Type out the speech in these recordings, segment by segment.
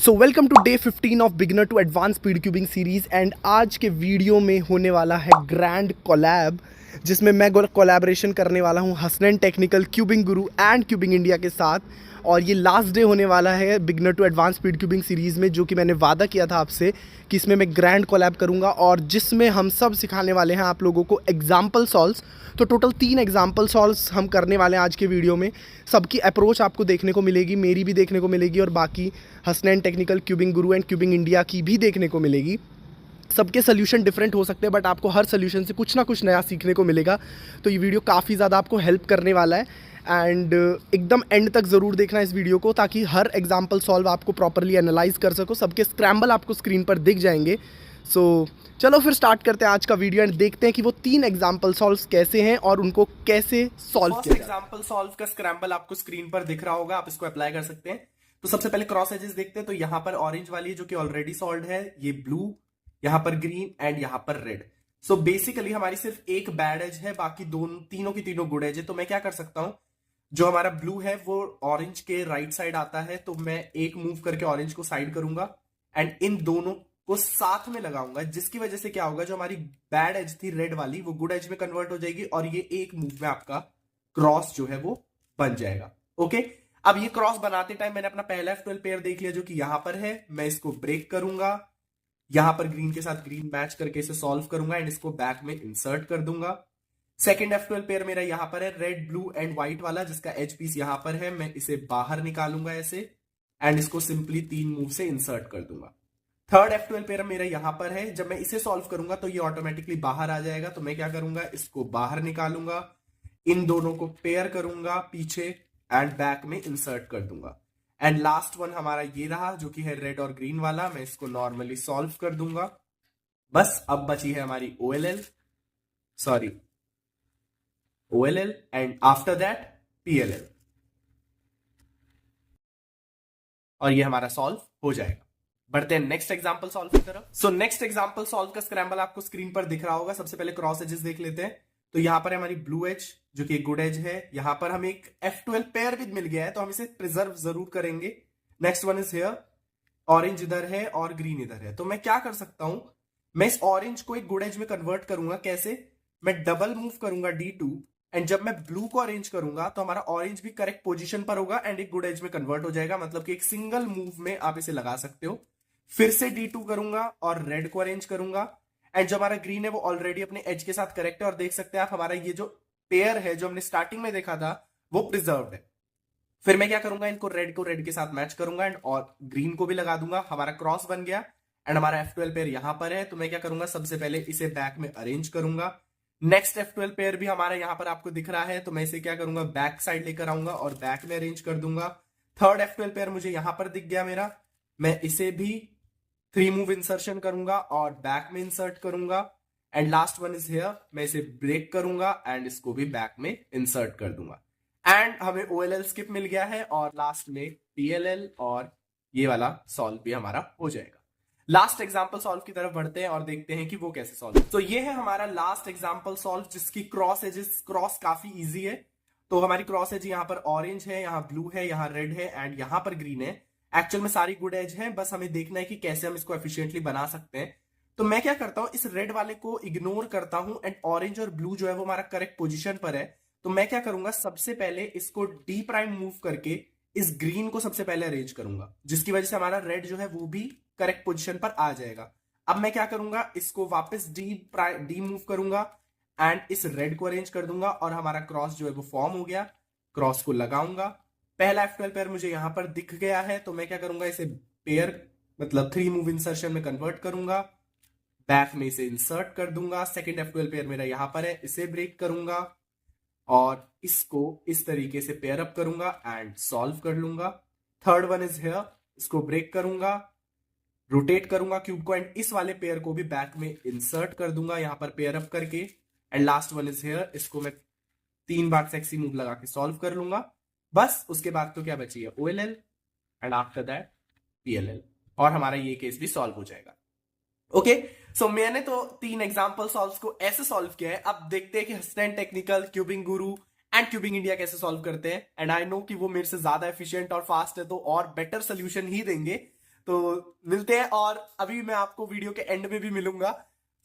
So welcome to day 15 of beginner to advance speed cubing series. And आज के video में होने वाला है ग्रैंड कोलैब, जिसमें मैं कोलैबोरेशन करने वाला हूँ Hasnain technical, cubing guru and cubing India के साथ। और ये लास्ट डे होने वाला है beginner to advance speed cubing series में, जो कि मैंने वादा किया था आपसे कि इसमें मैं ग्रैंड कोलैब करूँगा और जिसमें हम सब सिखाने वाले हैं आप लोगों को एग्जाम्पल सॉल्व्स। तो टोटल 3 एग्जाम्पल सॉल्व्स हम करने वाले हैं आज के वीडियो में। सबकी अप्रोच आपको देखने को मिलेगी, मेरी भी देखने को मिलेगी और बाकी Hasnain technical, cubing guru and cubing India की भी देखने को मिलेगी। सबके सोल्यूशन डिफरेंट हो सकते हैं, बट आपको हर सोल्यूशन से कुछ ना कुछ नया सीखने को मिलेगा। तो ये वीडियो काफ़ी ज़्यादा आपको हेल्प करने वाला है एंड एकदम एंड तक ज़रूर देखना इस वीडियो को, ताकि हर एग्जाम्पल सॉल्व आपको प्रॉपरली एनालाइज कर सको। सबके स्क्रैम्बल आपको स्क्रीन पर दिख जाएंगे। सो चलो फिर स्टार्ट करते हैं आज का वीडियो एंड देखते हैं कि वो 3 एग्जाम्पल सॉल्व्स कैसे हैं और उनको कैसे सॉल्व किया जाए। एग्जाम्पल सॉल्व का स्क्रैम्बल आपको स्क्रीन पर दिख रहा होगा, आप इसको अप्लाई कर सकते हैं। तो सबसे पहले क्रॉस एजेस देखते हैं। तो यहाँ पर ऑरेंज वाली जो कि ऑलरेडी सॉल्व है, ये ब्लू, यहाँ पर ग्रीन एंड यहाँ पर रेड। सो बेसिकली हमारी सिर्फ एक बैड एज है, बाकी तीनों की तीनों गुड एज है। तो मैं क्या कर सकता हूं, जो हमारा ब्लू है वो ऑरेंज के राइट साइड आता है, तो मैं एक मूव करके ऑरेंज को साइड करूंगा एंड इन दोनों को साथ में लगाऊंगा, जिसकी वजह से क्या होगा, जो हमारी बैड एज थी रेड वाली, वो गुड एज में कन्वर्ट हो जाएगी और ये एक मूव में आपका क्रॉस जो है वो बन जाएगा। ओके, अब ये क्रॉस बनाते टाइम मैंने अपना पहला F12 पेयर देख लिया जो कि यहां पर है। मैं इसको ब्रेक करूंगा, यहां पर ग्रीन के साथ ग्रीन मैच करके इसे सॉल्व करूंगा एंड इसको बैक में इंसर्ट कर दूंगा। सेकंड F12 पेयर मेरा यहां पर है, रेड, ब्लू एंड व्हाइट वाला, जिसका एज पीस यहां पर है। मैं इसे बाहर निकालूंगा ऐसे एंड इसको सिंपली 3 मूव से इंसर्ट कर दूंगा। थर्ड F12 पेयर मेरा यहां पर है। जब मैं इसे सॉल्व करूंगा तो ये ऑटोमेटिकली बाहर आ जाएगा। तो मैं क्या करूंगा, इसको बाहर निकालूंगा, इन दोनों को पेयर करूंगा पीछे एंड बैक में इंसर्ट कर दूंगा। एंड लास्ट वन हमारा ये रहा जो कि है रेड और ग्रीन वाला। मैं इसको नॉर्मली सॉल्व कर दूंगा। बस अब बची है हमारी OLL and after that PLL, और ये हमारा सॉल्व हो जाएगा। बढ़ते हैं नेक्स्ट एग्जांपल सॉल्व की तरफ। सो नेक्स्ट एग्जांपल सॉल्व का स्क्रैम्बल आपको स्क्रीन पर दिख रहा होगा। सबसे पहले क्रॉस एजेस देख लेते हैं। तो यहां पर है हमारी ब्लू एज जो कि एक गुड एज है। यहां पर हमें एक F12 पेयर भी मिल गया है, तो हम इसे प्रिजर्व जरूर करेंगे। Next one is here, orange इधर है और ग्रीन इधर है। तो मैं क्या कर सकता हूं, मैं इस ऑरेंज को एक गुड एज में कन्वर्ट करूंगा। कैसे, मैं डबल मूव करूंगा D2 एंड जब मैं ब्लू को अरेंज करूंगा तो हमारा ऑरेंज भी करेक्ट पोजीशन पर होगा एंड एक गुड एज में कन्वर्ट हो जाएगा। मतलब कि एक सिंगल मूव में आप इसे लगा सकते हो। फिर से D2 करूंगा और रेड को अरेंज करूंगा एंड जो हमारा ग्रीन है वो ऑलरेडी अपने एज के साथ करेक्ट है। और देख सकते हैं आप, हमारा ये जो पेयर है जो हमने स्टार्टिंग में देखा था वो प्रिजर्व्ड है। फिर मैं क्या करूंगा, इनको रेड को रेड के साथ मैच करूंगा एंड और ग्रीन को भी लगा दूंगा। हमारा क्रॉस बन गया एंड हमारा F12 पेयर यहां पर है। तो मैं क्या करूंगा, सबसे पहले इसे बैक में अरेंज करूंगा। नेक्स्ट F12 पेयर भी हमारा यहां पर आपको दिख रहा है, तो मैं इसे क्या करूंगा, बैक साइड लेकर आऊंगा और बैक में अरेंज कर दूंगा। थर्ड F12 पेयर मुझे यहां पर दिख गया मेरा, मैं इसे भी 3 मूव इंसर्शन करूंगा और बैक में इंसर्ट करूंगा। And last one is here, मैं इसे ब्रेक करूंगा एंड इसको भी बैक में इंसर्ट कर दूंगा। एंड हमें OLL स्किप मिल गया है और लास्ट में PLL, और ये वाला सॉल्व भी हमारा हो जाएगा। लास्ट एग्जांपल सॉल्व की तरफ बढ़ते हैं और देखते हैं कि वो कैसे सॉल्व। तो ये है हमारा लास्ट एग्जांपल सॉल्व, जिसकी क्रॉस काफी इजी है। तो हमारी क्रॉस एज यहाँ पर ऑरेंज है, यहाँ ब्लू है, यहाँ रेड है एंड यहाँ पर ग्रीन है। एक्चुअल में सारी गुड एज है, बस हमें देखना है कि कैसे हम इसको एफिशिएंटली बना सकते हैं। तो मैं क्या करता हूं, इस रेड वाले को इग्नोर करता हूं एंड ऑरेंज और ब्लू जो है वो हमारा करेक्ट पोजीशन पर है। तो मैं क्या करूंगा, सबसे पहले इसको D प्राइम मूव करके इस ग्रीन को सबसे पहले अरेंज करूंगा, जिसकी वजह से हमारा रेड जो है वो भी करेक्ट पोजीशन पर आ जाएगा। अब मैं क्या करूंगा, इसको वापस D मूव करूंगा एंड इस रेड को अरेंज कर दूंगा और हमारा क्रॉस जो है वो फॉर्म हो गया। क्रॉस को लगाऊंगा, पहला F12 पेयर मुझे यहां पर दिख गया है। तो मैं क्या करूंगा, इसे पेयर मतलब 3 मूव इंसर्शन में कन्वर्ट करूंगा, बैक में इसे इंसर्ट कर दूंगा। सेकंड F12 पेयर मेरा यहां पर है, इसे ब्रेक करूंगा और इसको इस तरीके से पेयर अप करूंगा एंड सॉल्व कर लूंगा। थर्ड वन इज हियर, इसको ब्रेक करूंगा, रोटेट करूंगा क्यूब को एंड इस वाले पेयर को भी बैक में इंसर्ट कर दूंगा यहां पर पेयर अप करके। And last one is here, इसको मैं 3 बार सेक्सी मूव लगा के सॉल्व कर लूंगा। बस उसके बाद तो क्या बची है, OLL and after that PLL, और हमारा ये केस भी सॉल्व हो जाएगा। ओके, सो मैंने तो 3 एग्जांपल सॉल्व्स को ऐसे सॉल्व किया है। अब देखते हैं कि Hasnain technical, cubing guru and cubing India कैसे सॉल्व करते हैं। एंड आई नो कि वो मेरे से ज्यादा एफिशिएंट और फास्ट है, तो और बेटर सोल्यूशन ही देंगे। तो मिलते हैं, और अभी मैं आपको वीडियो के एंड में भी मिलूंगा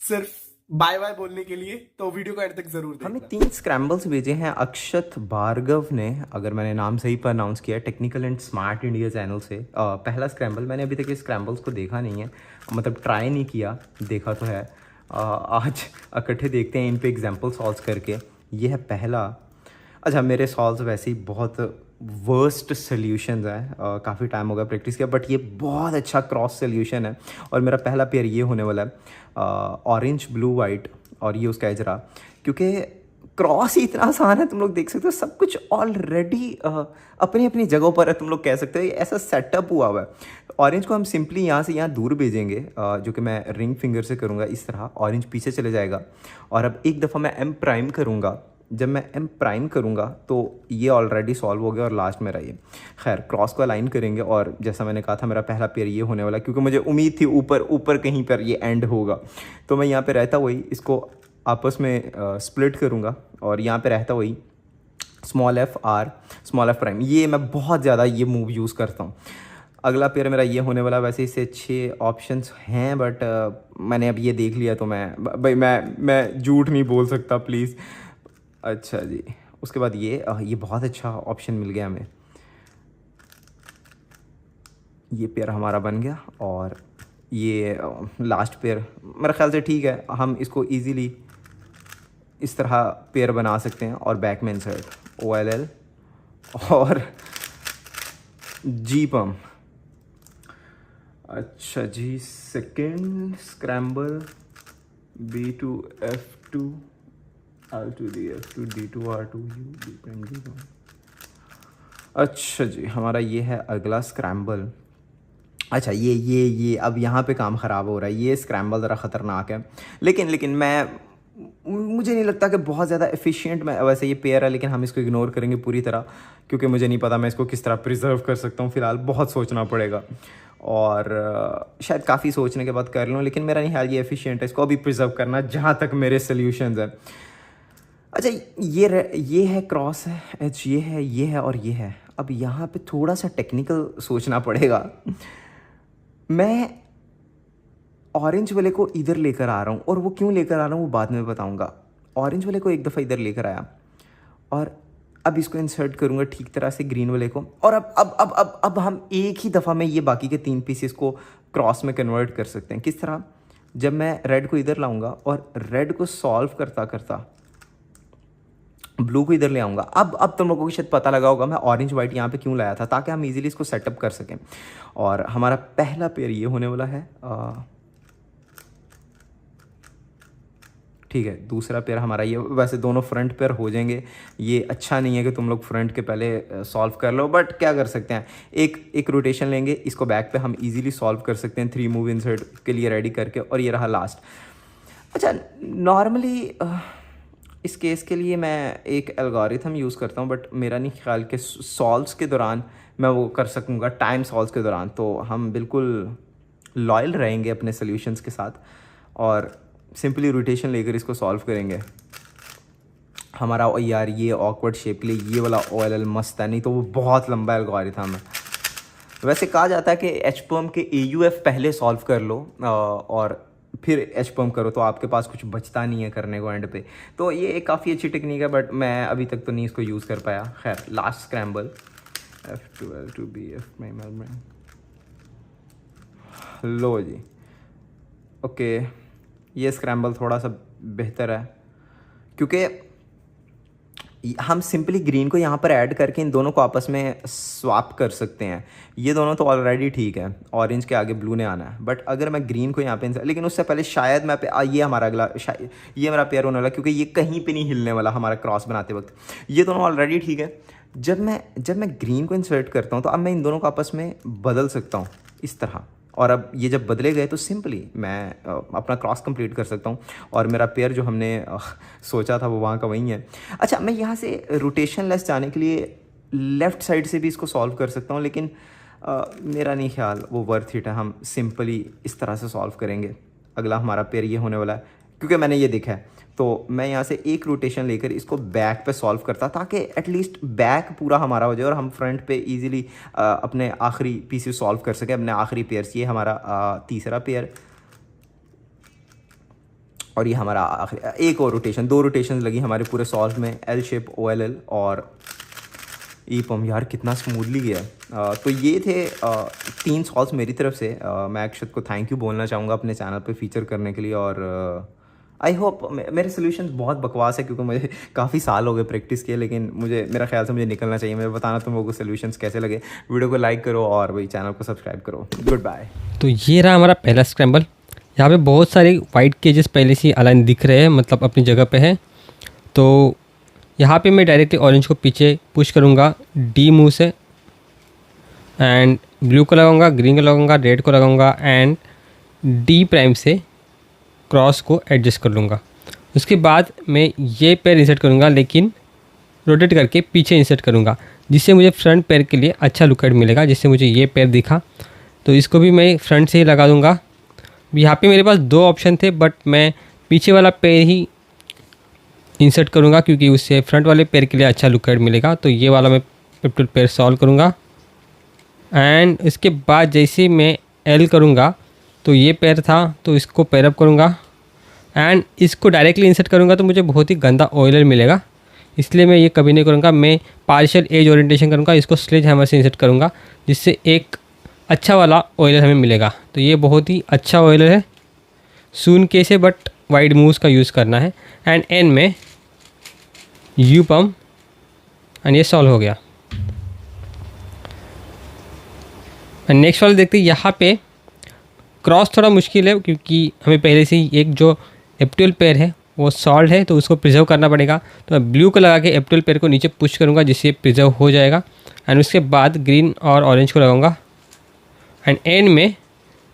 सिर्फ बाय बाय बोलने के लिए, तो वीडियो को एंड तक जरूर देखना। हमें 3 स्क्रैम्बल्स भेजे हैं अक्षत भार्गव ने, अगर मैंने नाम सही प्रोनाउंस किया, technical and smart India channel से। पहला स्क्रैम्बल, मैंने अभी तक ये स्क्रैम्बल्स को देखा नहीं है, मतलब ट्राई नहीं किया, देखा तो है। आज इकट्ठे देखते हैं इन पे एग्जाम्पल सॉल्व करके। ये है पहला। अच्छा, मेरे सॉल्व्स वैसे ही बहुत वर्स्ट सोल्यूशंस हैं, काफ़ी टाइम हो गया प्रैक्टिस किया, बट ये बहुत अच्छा क्रॉस सोल्यूशन है। और मेरा पहला पेयर ये होने वाला है ऑरेंज ब्लू वाइट, और ये उसका एजरा, क्योंकि क्रॉस ही इतना आसान है, तुम लोग देख सकते हो सब कुछ ऑलरेडी अपनी अपनी जगहों पर है, तुम लोग कह सकते हो ऐसा सेटअप हुआ हुआ है। ऑरेंज को हम सिंपली यहाँ से यहाँ दूर भेजेंगे, जो कि मैं रिंग फिंगर से करूँगा इस तरह, ऑरेंज पीछे चले जाएगा। और अब एक दफ़ा मैं एम प्राइम करूँगा, जब मैं एम प्राइम करूँगा तो ये ऑलरेडी सॉल्व हो गया और लास्ट मेरा ये। खैर, क्रॉस को अलाइन करेंगे, और जैसा मैंने कहा था मेरा पहला पेयर ये होने वाला, क्योंकि मुझे उम्मीद थी ऊपर कहीं पर ये एंड होगा, तो मैं यहाँ पे रहता हुई इसको आपस में स्प्लिट करूँगा, और यहाँ पे रहता हुई small F R small F prime. ये मैं बहुत ज़्यादा ये मूव यूज़ करता हूँ। अगला पेयर मेरा ये होने वाला, वैसे इससे अच्छे ऑप्शंस हैं, बट मैंने अब ये देख लिया, तो मैं झूठ नहीं बोल सकता प्लीज़। अच्छा जी, उसके बाद ये बहुत अच्छा ऑप्शन मिल गया हमें, ये पेयर हमारा बन गया। और ये लास्ट पेयर मेरे ख्याल से ठीक है, हम इसको इजीली इस तरह पेयर बना सकते हैं, और बैक में इंसर्ट OLL और जी पम। अच्छा जी, second scramble B2 F2 R2 D2 D2 R2 U D10 D1। अच्छा जी, हमारा ये है अगला स्क्रैम्बल। अच्छा, ये अब यहाँ पे काम ख़राब हो रहा है। ये स्क्रैम्बल ज़रा ख़तरनाक है, लेकिन मुझे नहीं लगता कि बहुत ज़्यादा एफिशिएंट में वैसे ये पेयर है, लेकिन हम इसको इग्नोर करेंगे पूरी तरह, क्योंकि मुझे नहीं पता मैं इसको किस तरह प्रिजर्व कर सकता हूँ। फ़िलहाल बहुत सोचना पड़ेगा, और शायद काफ़ी सोचने के बाद कर लूँ, लेकिन मेरा नहीं ख्याल ये एफिशिएंट है इसको अभी प्रिजर्व करना, जहाँ तक मेरे सोल्यूशंस हैं। अच्छा, ये है क्रॉस है, एच ये है और ये है। अब यहाँ पे थोड़ा सा टेक्निकल सोचना पड़ेगा। मैं ऑरेंज वाले को इधर लेकर आ रहा हूँ, और वो क्यों लेकर आ रहा हूँ वो बाद में बताऊँगा। ऑरेंज वाले को एक दफ़ा इधर लेकर आया, और अब इसको इंसर्ट करूँगा ठीक तरह से ग्रीन वाले को, और अब हम एक ही दफ़ा में ये बाकी के 3 पीसेस को क्रॉस में कन्वर्ट कर सकते हैं। किस तरह? जब मैं रेड को इधर लाऊंगा और रेड को सॉल्व करता करता ब्लू को इधर ले आऊँगा। अब तुम लोगों को शायद पता लगा होगा मैं ऑरेंज वाइट यहाँ पे क्यों लाया था, ताकि हम इजीली इसको सेटअप कर सकें। और हमारा पहला पेयर ये होने वाला है, ठीक है। दूसरा पेयर हमारा ये, वैसे दोनों फ्रंट पेयर हो जाएंगे। ये अच्छा नहीं है कि तुम लोग फ्रंट के पहले सॉल्व कर लो, बट क्या कर सकते हैं, एक रोटेशन लेंगे, इसको बैक पे हम इजीली सॉल्व कर सकते हैं 3 मूव इंसर्ट के लिए रेडी करके, और ये रहा लास्ट। अच्छा, नॉर्मली इस केस के लिए मैं एक एल्गोरिथम यूज़ करता हूँ, बट मेरा नहीं ख्याल कि सॉल्व्स के दौरान मैं वो कर सकूँगा, टाइम सॉल्व्स के दौरान। तो हम बिल्कुल लॉयल रहेंगे अपने सोल्यूशंस के साथ, और सिंपली रोटेशन लेकर इसको सॉल्व करेंगे। हमारा यार ये ऑकवर्ड शेप के लिए ये वाला OLL मस्त है, नहीं तो वो बहुत लंबा एल्गोरिथम है। वैसे कहा जाता है कि HPOM के AUF पहले सॉल्व कर लो और फिर HPOM करो, तो आपके पास कुछ बचता नहीं है करने को एंड पे। तो ये एक काफ़ी अच्छी टेक्निक है, बट मैं अभी तक तो नहीं इसको यूज़ कर पाया। खैर, last scramble F2 L2 B F में लो जी। ओके, ये स्क्रैम्बल थोड़ा सा बेहतर है, क्योंकि हम सिंपली ग्रीन को यहाँ पर ऐड करके इन दोनों को आपस में स्वैप कर सकते हैं। ये दोनों तो ऑलरेडी ठीक है, ऑरेंज के आगे ब्लू ने आना है, बट अगर मैं ग्रीन को यहाँ पे, लेकिन उससे पहले शायद मैं ये हमारा अगला, ये मेरा पेयर होने वाला, क्योंकि ये कहीं पे नहीं हिलने वाला हमारा क्रॉस बनाते वक्त। ये दोनों ऑलरेडी ठीक है। जब मैं ग्रीन को इंसर्ट करता हूँ, तो अब मैं इन दोनों को आपस में बदल सकता हूँ इस तरह, और अब ये जब बदले गए तो सिंपली मैं अपना क्रॉस कंप्लीट कर सकता हूँ, और मेरा पेयर जो हमने सोचा था वो वहाँ का वहीं है। अच्छा, मैं यहाँ से रोटेशन लेस जाने के लिए लेफ़्ट साइड से भी इसको सॉल्व कर सकता हूँ, लेकिन मेरा नहीं ख्याल वो वर्थ इट है। हम सिंपली इस तरह से सॉल्व करेंगे। अगला हमारा पेयर ये होने वाला है क्योंकि मैंने ये देखा है। तो मैं यहाँ से एक रोटेशन लेकर इसको बैक पे सॉल्व करता ताकि एटलीस्ट बैक पूरा हमारा हो जाए और हम फ्रंट पे इजीली अपने आखिरी पीसेस सॉल्व कर सकें, अपने आखिरी पेयर्स। ये हमारा तीसरा पेयर और ये हमारा आखिरी। एक और रोटेशन, 2 रोटेशन लगी हमारे पूरे सॉल्व में, L shape, O L L और ई पम। यार कितना स्मूथली गया है। तो ये थे 3 सॉल्व्स मेरी तरफ से। मैं अक्षत को थैंक यू बोलना चाहूँगा अपने चैनल पे फीचर करने के लिए। और आई होप मेरे सोल्यूशन बहुत बकवास है क्योंकि मुझे काफ़ी साल हो गए प्रैक्टिस किए, लेकिन मेरा ख्याल से मुझे निकलना चाहिए। मैं बताना तुम लोगों को सोल्यूशंस कैसे लगे। वीडियो को लाइक करो और वही चैनल को सब्सक्राइब करो। Good bye. तो ये रहा हमारा पहला स्क्रैम्बल। यहाँ पे बहुत सारे वाइट केजेस पहले से अलाइन दिख रहे हैं, मतलब अपनी जगह पे है। तो यहाँ पे मैं डायरेक्टली ऑरेंज को पीछे पुश करूँगा डी मूव से, एंड ब्लू को लगाऊंगा, ग्रीन को लगाऊंगा, रेड को लगाऊंगा एंड डी प्राइम से क्रॉस को एडजस्ट कर लूँगा। उसके बाद मैं ये पैर इंसर्ट करूँगा, लेकिन रोटेट करके पीछे इंसर्ट करूँगा, जिससे मुझे फ्रंट पैर के लिए अच्छा लुकआउट मिलेगा। जिससे मुझे ये पैर दिखा तो इसको भी मैं फ्रंट से ही लगा दूँगा। यहाँ पे मेरे पास 2 ऑप्शन थे, बट मैं पीछे वाला पैर ही इंसर्ट करूँगा क्योंकि उससे फ्रंट वाले पैर के लिए अच्छा लुकआउट मिलेगा। तो ये वाला मैं पिवटल पैर सॉल्व करूँगा एंड इसके बाद जैसे मैं एल करूँगा तो ये पैर था तो इसको पैर अप करूँगा एंड इसको डायरेक्टली इंसर्ट करूँगा तो मुझे बहुत ही गंदा ऑयलर मिलेगा। इसलिए मैं ये कभी नहीं करूँगा। मैं पार्शियल एज ओरिएंटेशन करूँगा, इसको स्लेज हैमर से इंसर्ट करूँगा, जिससे एक अच्छा वाला ऑयलर हमें मिलेगा। तो ये बहुत ही अच्छा ऑयलर है, सून केस है, बट वाइड मूव्स का यूज़ करना है। एंड एन में यू पम एंड ये सॉल्व हो गया। एंड नेक्स्ट वाला देखते हैं। यहाँ पे क्रॉस थोड़ा मुश्किल है क्योंकि हमें पहले से ही एक जो एप्टुअल पेयर है वो सॉल्व है, तो उसको प्रिजर्व करना पड़ेगा। तो मैं ब्लू को लगा के एप्टुअल पेयर को नीचे पुश करूँगा, जिससे प्रिजर्व हो जाएगा। एंड उसके बाद ग्रीन और ऑरेंज को लगाऊंगा एंड एंड में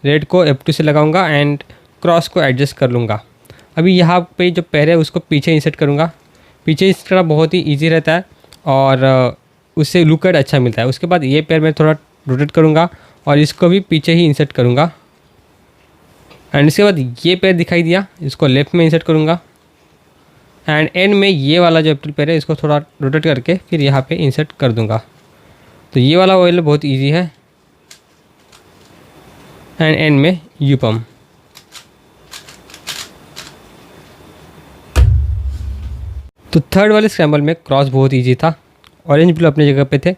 रेड को F2 से लगाऊंगा एंड क्रॉस को एडजस्ट कर लूँगा। अभी यहाँ पे जो पैर है उसको पीछे इंसर्ट करूँगा। पीछे इंसर्ट करना बहुत ही ईजी रहता है और उससे लुकआउट अच्छा मिलता है। उसके बाद ये पैर मैं थोड़ा रोटेट करूँगा और इसको भी पीछे ही इंसर्ट करूँगा एंड इसके बाद ये पैर दिखाई दिया, इसको लेफ्ट में इंसर्ट करूँगा एंड एंड में ये वाला जो एप्टल पैर है इसको थोड़ा रोटेट करके फिर यहाँ पे इंसर्ट कर दूँगा। तो ये वाला ऑयल बहुत इजी है एंड एंड में यू पम। तो थर्ड वाले स्क्रैम्बल में क्रॉस बहुत इजी था। ऑरेंज ब्लू अपनी जगह पे थे,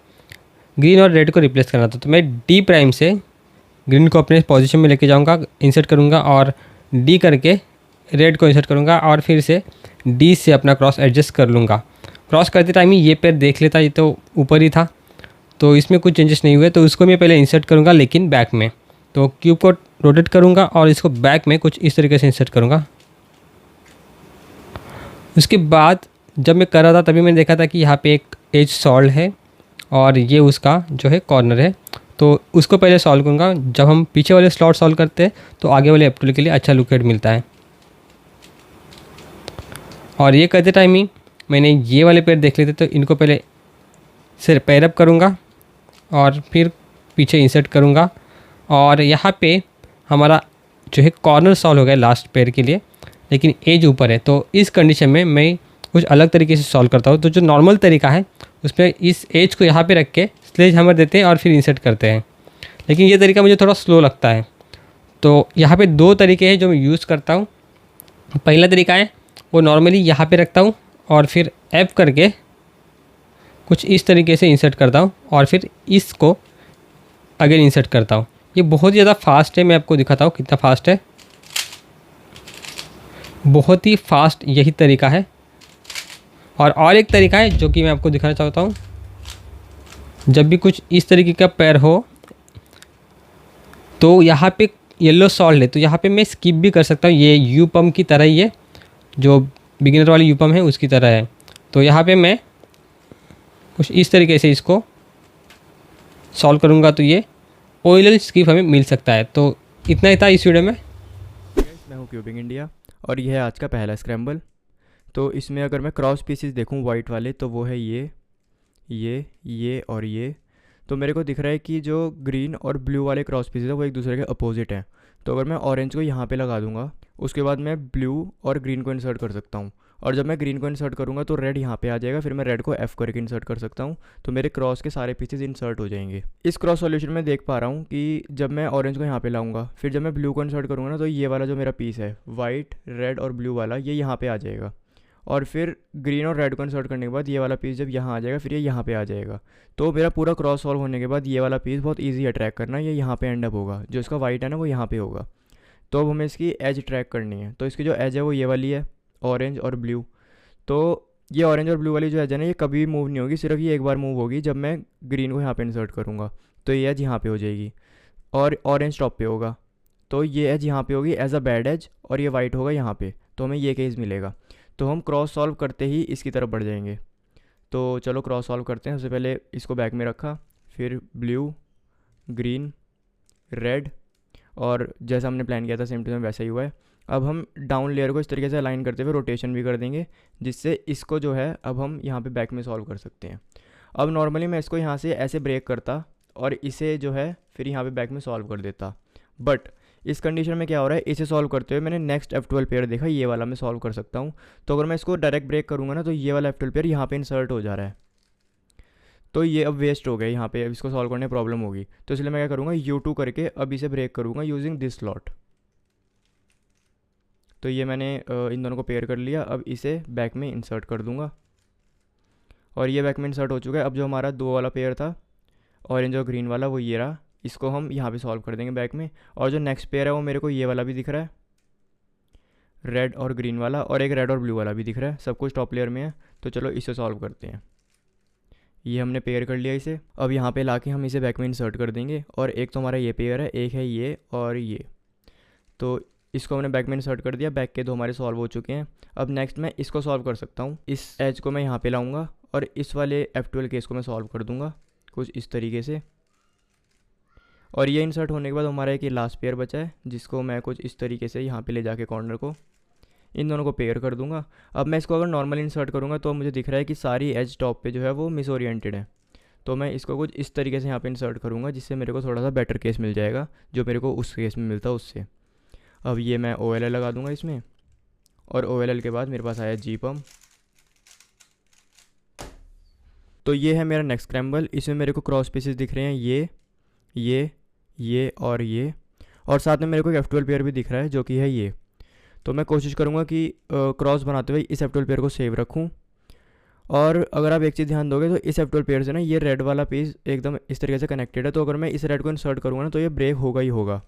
ग्रीन और रेड को रिप्लेस करना था। तो मैं डी प्राइम से ग्रीन को अपने पोजीशन में लेके जाऊंगा, इंसर्ट करूंगा और डी करके रेड को इंसर्ट करूंगा और फिर से डी से अपना क्रॉस एडजस्ट कर लूँगा। क्रॉस करते टाइम ही ये पैर देख लेता, ये तो ऊपर ही था तो इसमें कुछ चेंजेस नहीं हुए। तो उसको मैं पहले इंसर्ट करूँगा लेकिन बैक में। तो क्यूब को रोटेट करूँगा और इसको बैक में कुछ इस तरीके से इंसर्ट करूँगा। उसके बाद जब मैं कर रहा था तभी मैंने देखा था कि यहाँ पे एक एज सॉल्व है और ये उसका जो है कॉर्नर है, तो उसको पहले सॉल्व करूँगा। जब हम पीछे वाले स्लॉट सॉल्व करते हैं तो आगे वाले एप्टुल के लिए अच्छा लुकआउट मिलता है। और ये करते टाइम ही मैंने ये वाले पैर देख लेते तो इनको पहले सिर्फ पैर अप करूँगा और फिर पीछे इंसर्ट करूँगा और यहाँ पे हमारा जो है कॉर्नर सॉल्व हो गया लास्ट पैर के लिए, लेकिन एज ऊपर है। तो इस कंडीशन में मैं कुछ अलग तरीके से सॉल्व करता हूँ। तो जो नॉर्मल तरीका है उसमें इस एज को यहाँ पे रख के स्लेज हैमर देते हैं और फिर इंसर्ट करते हैं, लेकिन ये तरीका मुझे थोड़ा स्लो लगता है। तो यहाँ पे 2 तरीके हैं जो मैं यूज़ करता हूँ। पहला तरीका है वो नॉर्मली यहाँ पे रखता हूँ और फिर F करके कुछ इस तरीके से इंसर्ट करता हूँ और फिर इसको अगेन इंसर्ट करता हूँ। ये बहुत ज़्यादा फास्ट है, मैं आपको दिखाता हूँ कितना फास्ट है। बहुत ही फास्ट यही तरीका है। और एक तरीका है जो कि मैं आपको दिखाना चाहता हूँ। जब भी कुछ इस तरीके का पैर हो तो यहाँ पे येलो सॉल्ट है, तो यहाँ पे मैं स्किप भी कर सकता हूँ। ये यू पम की तरह ही है, जो बिगिनर वाली यू पम है उसकी तरह है। तो यहाँ पे मैं कुछ इस तरीके से इसको सॉल्व करूँगा तो ये ऑयल स्किप हमें मिल सकता है। तो इतना ही था इस वीडियो में। मैं हूँ क्यूबिंग इंडिया और यह है आज का पहला स्क्रैम्बल। तो इसमें अगर मैं क्रॉस पीसेस देखूँ वाइट वाले तो वो है ये और ये। तो मेरे को दिख रहा है कि जो ग्रीन और ब्लू वाले क्रॉस पीसेस है वो एक दूसरे के अपोजिट हैं। तो अगर मैं ऑरेंज को यहाँ पे लगा दूँगा उसके बाद मैं ब्लू और ग्रीन को इंसर्ट कर सकता हूँ। और जब मैं ग्रीन को इंसर्ट करूँगा तो रेड यहाँ पे आ जाएगा, फिर मैं रेड को F करके इंसर्ट कर सकता हूँ, तो मेरे क्रॉस के सारे पीसेज इंसर्ट हो जाएंगे। इस क्रॉस सॉल्यूशन में देख पा रहा हूँ कि जब मैं ऑरेंज को यहाँ पे लाऊंगा, फिर जब मैं ब्लू को इंसर्ट करूँगा ना, तो ये वाला जो मेरा पीस है वाइट, रेड और ब्लू वाला, ये यहाँ पे आ जाएगा। और फिर ग्रीन और रेड को इंसर्ट करने के बाद ये वाला पीस जब यहाँ आ जाएगा, फिर ये यहाँ पे आ जाएगा। तो मेरा पूरा क्रॉस सॉल्व होने के बाद ये वाला पीस बहुत ईजी है ट्रैक करना, ये यहाँ पे एंड अप होगा, जो इसका वाइट है ना वो यहाँ पे होगा। तो अब हमें इसकी एज ट्रैक करनी है, तो इसकी जो एज है वो ये वाली है, ऑरेंज और ब्लू। तो ये ऑरेंज और ब्लू वाली जो एज है ना, ये कभी मूव नहीं होगी, सिर्फ ये एक बार मूव होगी जब मैं ग्रीन को यहाँ पे इंसर्ट करूँगा, तो ये एज यहाँ पे हो जाएगी और ऑरेंज टॉप पे होगा, तो ये एज यहाँ पे होगी एज अ बैड एज, और ये वाइट होगा यहाँ पे, तो हमें ये केस मिलेगा। तो हम क्रॉस सॉल्व करते ही इसकी तरफ बढ़ जाएंगे। तो चलो क्रॉस सॉल्व करते हैं। सबसे पहले इसको बैक में रखा, फिर ब्लू, ग्रीन, रेड, और जैसा हमने प्लान किया था सेम टू सेम वैसा ही हुआ है। अब हम डाउन लेयर को इस तरीके से अलाइन करते हुए रोटेशन भी कर देंगे, जिससे इसको जो है अब हम यहाँ पे बैक में सॉल्व कर सकते हैं। अब नॉर्मली मैं इसको यहाँ से ऐसे ब्रेक करता और इसे जो है फिर यहाँ पे बैक में सॉल्व कर देता, बट इस कंडीशन में क्या हो रहा है, इसे सॉल्व करते हुए मैंने नेक्स्ट F12 पेयर देखा, ये वाला मैं सॉल्व कर सकता हूँ। तो अगर मैं इसको डायरेक्ट ब्रेक करूँगा ना, तो ये वाला F12 पेयर यहाँ पे इंसर्ट हो जा रहा है, तो ये अब वेस्ट हो गया यहाँ पे, अब इसको सॉल्व करने में प्रॉब्लम होगी। तो इसलिए मैं क्या करूँगा, U2 करके अब इसे ब्रेक करूँगा यूजिंग दिस स्लॉट। तो ये मैंने इन दोनों को पेयर कर लिया, अब इसे बैक में इंसर्ट कर दूँगा और ये बैक में इंसर्ट हो चुका है। अब जो हमारा दो वाला पेयर था ऑरेंज और ग्रीन वाला, वो ये रहा, इसको हम यहाँ पे सॉल्व कर देंगे बैक में। और जो नेक्स्ट पेयर है वो मेरे को ये वाला भी दिख रहा है, रेड और ग्रीन वाला, और एक रेड और ब्लू वाला भी दिख रहा है, सब कुछ टॉप लेयर में है। तो चलो इसे सॉल्व करते हैं। ये हमने पेयर कर लिया इसे, अब यहाँ पे लाके हम इसे बैक में इंसर्ट कर देंगे। और एक तो हमारा ये पेयर है, एक है ये और ये, तो इसको हमने बैक में इंसर्ट कर दिया। बैक के दो हमारे सॉल्व हो चुके हैं। अब नेक्स्ट मैं इसको सॉल्व कर सकता हूँ। इस एज को मैं यहाँ पे लाऊंगा और इस वाले F12 केस को मैं सॉल्व कर दूंगा कुछ इस तरीके से। और ये इंसर्ट होने के बाद हमारा एक ये लास्ट पेयर बचा है, जिसको मैं कुछ इस तरीके से यहाँ पे ले जाके कॉर्नर को इन दोनों को पेयर कर दूंगा। अब मैं इसको अगर नॉर्मल इंसर्ट करूँगा तो मुझे दिख रहा है कि सारी एज टॉप पे जो है वो मिसओरिएंटेड है। तो मैं इसको कुछ इस तरीके से यहाँ पे इंसर्ट करूँगा, जिससे मेरे को थोड़ा सा बेटर केस मिल जाएगा, जो मेरे को उस केस में मिलता उससे। अब ये मैं OLL लगा दूँगा इसमें, और OLL के बाद मेरे पास आया G-पम्प। तो ये है मेरा नेक्स्ट स्क्रैम्बल। इसमें मेरे को क्रॉस पीसेस दिख रहे हैं, ये और साथ में मेरे को एक F12 पेयर भी दिख रहा है, जो कि है ये। तो मैं कोशिश करूँगा कि क्रॉस बनाते हुए इस F12 पेयर को सेव रखूँ। और अगर आप एक चीज़ ध्यान दोगे तो इस F12 पेयर से ना ये रेड वाला पीस एकदम इस तरीके से कनेक्टेड है, तो अगर मैं इस रेड को इंसर्ट करूँगा ना तो ये ब्रेक होगा ही होगा।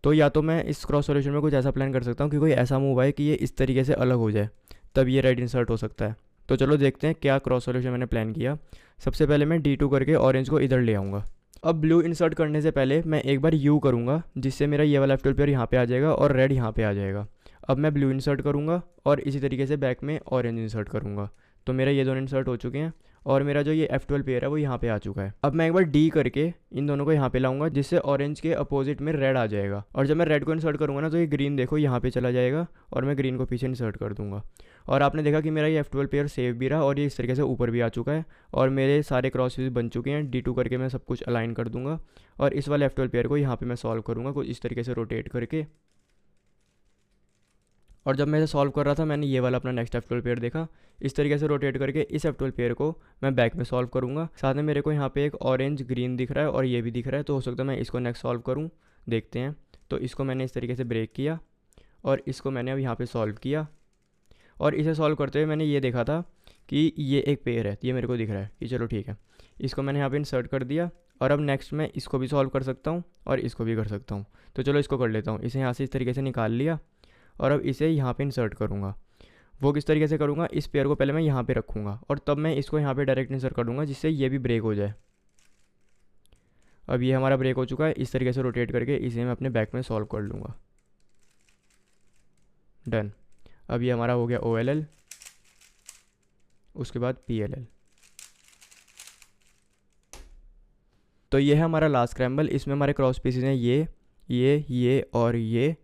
तो या तो मैं इस क्रॉस सॉल्यूशन में कुछ ऐसा प्लान कर सकता हूँ कि कोई ऐसा मूव आए कि ये इस तरीके से अलग हो जाए, तब ये रेड इंसर्ट हो सकता है। तो चलो देखते हैं क्या क्रॉस सॉल्यूशन मैंने प्लान किया। सबसे पहले मैं D2 करके ऑरेंज को इधर ले आऊँगा। अब ब्लू इंसर्ट करने से पहले मैं एक बार U करूँगा, जिससे मेरा ये वाला F12 पेयर यहाँ पे आ जाएगा और रेड यहाँ पे आ जाएगा। अब मैं ब्लू इंसर्ट करूँगा और इसी तरीके से बैक में ऑरेंज इंसर्ट करूँगा। तो मेरा ये दोनों इंसर्ट हो चुके हैं और मेरा जो ये F12 पेयर है वो यहाँ पे आ चुका है। अब मैं एक बार D करके इन दोनों को यहाँ पे लाऊंगा, जिससे ऑरेंज के अपोजिट में रेड आ जाएगा। और जब मैं रेड को इंसर्ट करूँगा ना तो ये ग्रीन देखो यहाँ पे चला जाएगा और मैं ग्रीन को पीछे इंसर्ट कर दूँगा। और आपने देखा कि मेरा ये F12 पेयर सेव भी रहा और ये इस तरीके से ऊपर भी आ चुका है और मेरे सारे क्रॉस पीस बन चुके हैं। D2 करके मैं सब कुछ अलाइन कर दूँगा और इस वाले F12 पेयर को यहाँ पर मैं सॉल्व करूँगा कुछ इस तरीके से रोटेट करके। और जब मैं इसे सॉल्व कर रहा था मैंने ये वाला अपना नेक्स्ट F12 पेयर देखा, इस तरीके से रोटेट करके इस F12 पेयर को मैं बैक में सॉल्व करूँगा। साथ में मेरे को यहाँ पे एक ऑरेंज ग्रीन दिख रहा है और ये भी दिख रहा है, तो हो सकता है मैं इसको नेक्स्ट सॉल्व करूँ, देखते हैं। तो इसको मैंने इस तरीके से ब्रेक किया और इसको मैंने अब यहाँ पर सॉल्व किया। और इसे सॉल्व करते हुए मैंने ये देखा था कि ये एक पेयर है, ये मेरे को दिख रहा है कि चलो ठीक है, इसको मैंने यहाँ पर इंसर्ट कर दिया। और अब नेक्स्ट मैं इसको भी सॉल्व कर सकता हूँ और इसको भी कर सकता हूँ। तो चलो इसको कर लेता हूँ। इसे यहाँ से इस तरीके से निकाल लिया और अब इसे यहाँ पे इंसर्ट करूँगा। वो किस तरीके से करूँगा, इस पेयर को पहले मैं यहाँ पे रखूँगा और तब मैं इसको यहाँ पे डायरेक्ट इंसर्ट कर दूँगा, जिससे ये भी ब्रेक हो जाए। अब ये हमारा ब्रेक हो चुका है। इस तरीके से रोटेट करके इसे मैं अपने बैक में सॉल्व कर लूँगा। डन। अब ये हमारा हो गया OLL, उसके बाद PLL। तो ये है हमारा लास्ट स्क्रैम्बल। इसमें हमारे क्रॉस पीसेज हैं ये और ये।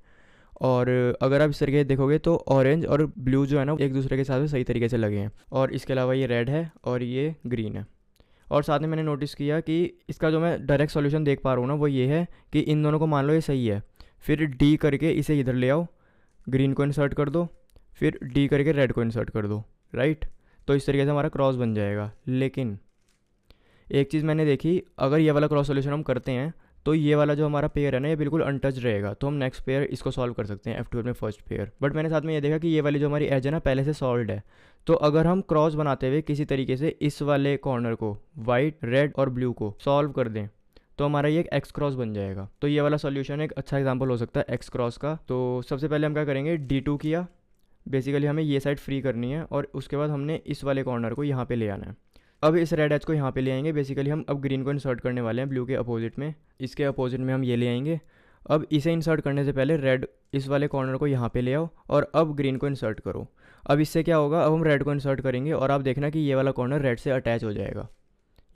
और अगर आप इस तरीके से देखोगे तो ऑरेंज और ब्लू जो है ना एक दूसरे के साथ सही तरीके से लगे हैं। और इसके अलावा ये रेड है और ये ग्रीन है। और साथ में मैंने नोटिस किया कि इसका जो मैं डायरेक्ट सॉल्यूशन देख पा रहा हूँ ना वो ये है कि इन दोनों को मान लो ये सही है, फिर D करके इसे इधर ले आओ, ग्रीन को इंसर्ट कर दो, फिर डी करके रेड को इंसर्ट कर दो, राइट। तो इस तरीके से हमारा क्रॉस बन जाएगा। लेकिन एक चीज़ मैंने देखी, अगर ये वाला क्रॉस सॉल्यूशन हम करते हैं तो ये वाला जो हमारा पेयर है ना, ये बिल्कुल अनटच रहेगा। तो हम नेक्स्ट पेयर इसको सॉल्व कर सकते हैं F12 में फर्स्ट पेयर। बट मैंने साथ में ये देखा कि ये वाली जो हमारी एज है ना, पहले से सॉल्व्ड है। तो अगर हम क्रॉस बनाते हुए किसी तरीके से इस वाले कॉर्नर को, वाइट, रेड और ब्लू को सॉल्व कर दें, तो हमारा ये एक एक्स क्रॉस बन जाएगा। तो ये वाला सॉल्यूशन एक अच्छा एग्जांपल हो सकता है एक्स क्रॉस का। तो सबसे पहले हम क्या करेंगे, D2 किया, बेसिकली हमें ये साइड फ्री करनी है और उसके बाद हमने इस वाले कॉर्नर को यहाँ पे ले आना है। अब इस रेड एज को यहाँ पे ले आएंगे। बेसिकली हम अब ग्रीन को इंसर्ट करने वाले हैं ब्लू के अपोजिट में। इसके अपोजिट में हम ये ले आएंगे। अब इसे इंसर्ट करने से पहले रेड इस वाले कॉर्नर को यहाँ पे ले आओ और अब ग्रीन को इंसर्ट करो। अब इससे क्या होगा, अब हम रेड को इंसर्ट करेंगे और आप देखना कि ये वाला कॉर्नर रेड से अटैच हो जाएगा।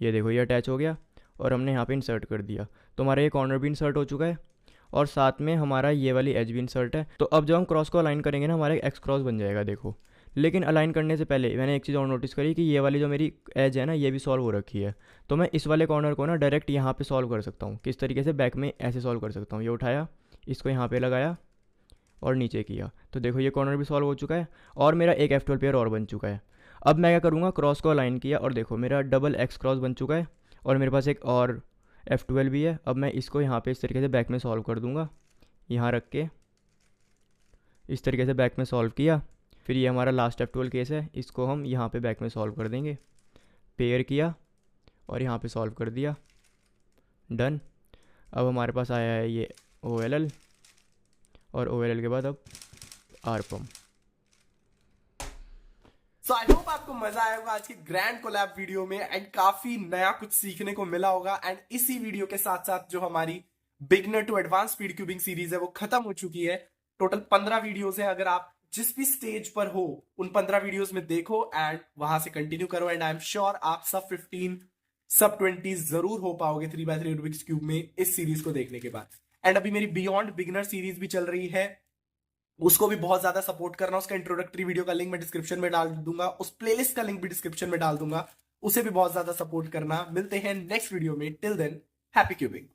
ये देखो, ये अटैच हो गया और हमने यहाँ पे इंसर्ट कर दिया। तो हमारा ये कॉर्नर भी इंसर्ट हो चुका है और साथ में हमारा ये वाली एज भी इंसर्ट है। तो अब जब हम क्रॉस को अलाइन करेंगे ना, हमारा एक एक्स क्रॉस बन जाएगा। देखो, लेकिन अलाइन करने से पहले मैंने एक चीज़ और नोटिस करी कि ये वाली जो मेरी एज है ना, ये भी सॉल्व हो रखी है। तो मैं इस वाले कॉर्नर को ना डायरेक्ट यहाँ पे सॉल्व कर सकता हूँ। किस तरीके से, बैक में ऐसे सॉल्व कर सकता हूँ। ये उठाया, इसको यहाँ पे लगाया और नीचे किया, तो देखो ये कॉर्नर भी सॉल्व हो चुका है और मेरा एक F12 पेयर और बन चुका है। अब मैं क्या करूँगा, क्रॉस को अलाइन किया और देखो मेरा डबल एक्स क्रॉस बन चुका है और मेरे पास एक और F12 भी है। अब मैं इसको यहाँ पे इस तरीके से बैक में सॉल्व कर दूँगा, यहाँ रख के इस तरीके से बैक में सॉल्व किया। फिर ये हमारा लास्ट F12 केस है, इसको हम यहाँ पे बैक में सॉल्व कर देंगे। पेयर किया और यहाँ पे सॉल्व कर दिया, डन। अब हमारे पास आया है ये OLL और OLL के बाद अब RPUM। सो आई होप आपको मजा आया होगा आज के ग्रैंड कोलैब वीडियो में एंड काफी नया कुछ सीखने को मिला होगा। एंड इसी वीडियो के साथ साथ जो हमारी beginner to advance speed cubing series है वो खत्म हो चुकी है। टोटल 15 वीडियोस है। अगर आप जिस भी स्टेज पर हो उन 15 वीडियोस में देखो एंड वहां से कंटिन्यू करो एंड आई एम श्योर आप सब 15 सब 20 जरूर हो पाओगे 3x3 रूबिक्स क्यूब में इस सीरीज को देखने के बाद। एंड अभी मेरी बियॉन्ड बिगनर सीरीज भी चल रही है, उसको भी बहुत ज्यादा सपोर्ट करना। उसका इंट्रोडक्टरी वीडियो का लिंक मैं डिस्क्रिप्शन में डाल दूंगा, उस प्लेलिस्ट का लिंक भी डिस्क्रिप्शन में डाल दूंगा, उसे भी बहुत ज्यादा सपोर्ट करना। मिलते हैं नेक्स्ट वीडियो में, टिल देन हैप्पी क्यूबिंग।